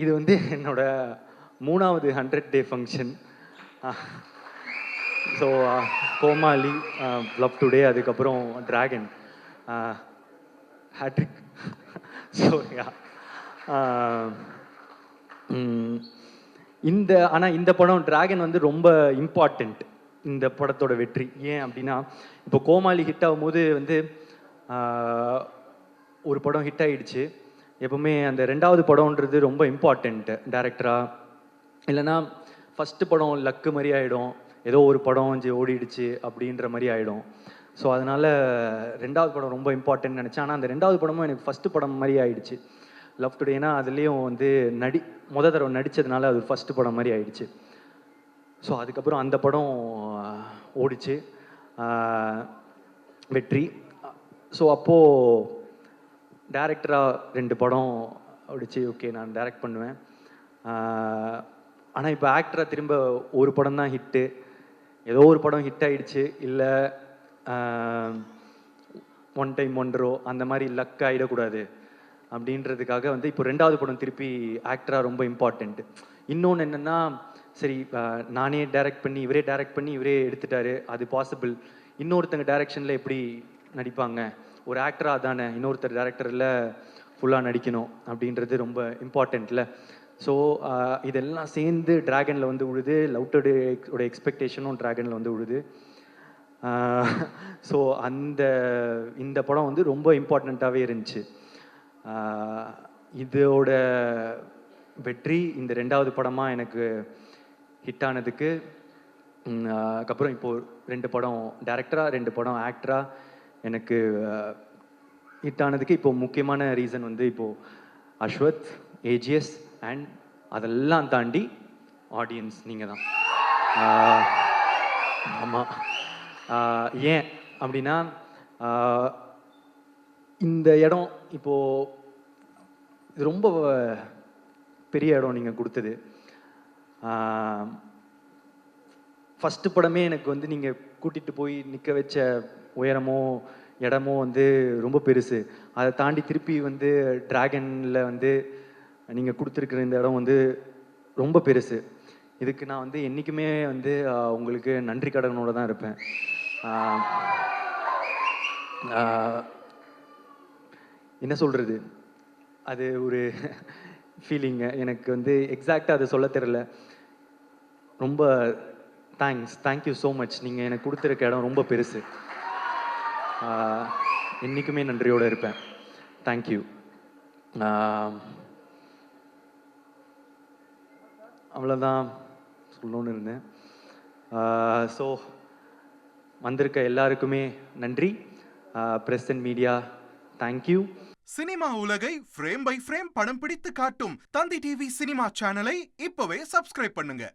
இது வந்து என்னோட 3வது 100 டே ஃபங்க்ஷன். ஸோ கோமாளி, லவ் டுடே, அதுக்கப்புறம் டிராகன், ஹேட்ரிக். ஸோ யா, இந்த படம் டிராகன் வந்து ரொம்ப இம்பார்ட்டண்ட் இந்த படத்தோட வெற்றி. ஏன் அப்படின்னா, இப்போ கோமாளி ஹிட் ஆகும்போது வந்து ஒரு படம் ஹிட் ஆகிடுச்சு. எப்பவுமே அந்த 2வது படம்ன்றது ரொம்ப இம்பார்ட்டண்ட் டேரக்டராக. இல்லைன்னா ஃபஸ்ட்டு படம் லக்கு மாதிரி ஆகிடும், ஏதோ ஒரு படம் ஓடிடுச்சு அப்படின்ற மாதிரி ஆகிடும். ஸோ அதனால் 2வது படம் ரொம்ப இம்பார்ட்டன்ட் நினச்சேன். ஆனால் அந்த 2வது படமும் எனக்கு ஃபஸ்ட்டு படம் மாதிரி ஆகிடுச்சு, லவ் டுடேனா. அதுலேயும் வந்து தடவை நடித்ததுனால அது ஃபஸ்ட்டு படம் மாதிரி ஆகிடுச்சு. ஸோ அதுக்கப்புறம் அந்த படம் ஓடிச்சு, வெற்றி. ஸோ அப்போது டேரக்டராக 2 படம் ஓடிச்சு. ஓகே, நான் டைரக்ட் பண்ணுவேன். ஆனால் இப்போ ஆக்டராக திரும்ப ஒரு படம் தான் ஹிட்டு. ஏதோ ஒரு படம் ஹிட் ஆகிடுச்சு, இல்லை ஒன் டைம் ஒன்றோ அந்த மாதிரி லக் ஆகிடக்கூடாது அப்படின்றதுக்காக வந்து இப்போ 2வது படம் திருப்பி ஆக்டராக ரொம்ப இம்பார்ட்டண்ட்டு. இன்னொன்று என்னென்னா, சரி நானே டைரக்ட் பண்ணி இவரே எடுத்துட்டாரு, அது பாசிபிள். இன்னொருத்தங்க டைரக்ஷனில் எப்படி நடிப்பாங்க, ஒரு ஆக்டராக தானே இன்னொருத்தர் டைரக்டரில் ஃபுல்லாக நடிக்கணும் அப்படின்றது ரொம்ப இம்பார்ட்டண்ட்டில். ஸோ இதெல்லாம் சேர்ந்து டிராகனில் வந்து விழுது. லவ் டுடேயோட எக்ஸ்பெக்டேஷனும் டிராகனில் வந்து விழுது. ஸோ இந்த படம் வந்து ரொம்ப இம்பார்ட்டண்ட்டாகவே இருந்துச்சு. இதோட வெற்றி இந்த 2வது படமாக எனக்கு ஹிட் ஆனதுக்கு, அதுக்கப்புறம் இப்போது 2 படம் டைரக்டராக 2 படம் ஆக்டராக எனக்கு ஹிட் ஆனதுக்கு இப்போ முக்கியமான ரீசன் வந்து இப்போது அஸ்வத், ஏஜிஎஸ் அண்ட் அதெல்லாம் தாண்டி ஆடியன்ஸ் நீங்கள் தான். ஆமாம். ஏன் அப்படின்னா, இந்த இடம் இப்போது இது ரொம்ப பெரிய இடம் நீங்கள் கொடுத்தது. ஃபஸ்ட்டு படமே எனக்கு வந்து நீங்கள் கூட்டிகிட்டு போய் நிற்க வச்ச உயரமோ இடமோ வந்து ரொம்ப பெருசு. அதை தாண்டி திருப்பி வந்து டிராகனில் வந்து நீங்கள் கொடுத்துருக்குற இந்த இடம் வந்து ரொம்ப பெருசு. இதுக்கு நான் வந்து என்றைக்குமே வந்து உங்களுக்கு நன்றி கடனோடு தான் இருப்பேன். என்ன சொல்கிறது, அது ஒரு ஃபீலிங்கு. எனக்கு வந்து எக்ஸாக்டாக அதை சொல்ல தெரில. ரொம்ப தேங்க்யூ ஸோ மச். நீங்கள் எனக்கு கொடுத்துருக்க இடம் ரொம்ப பெருசு. என்றைக்குமே நன்றியோடு இருப்பேன். தேங்க்யூ. அவ்வளோதான் சொல்லணும்னு இருந்தேன். ஸோ வந்திருக்க எல்லாருக்குமே நன்றி. Press and media, thank you. Cinema உலகை ஃப்ரேம் பை ஃப்ரேம் படம் பிடித்து காட்டும் தந்தி டிவி சினிமா சேனலை இப்பவே சப்ஸ்கிரைப் பண்ணுங்க.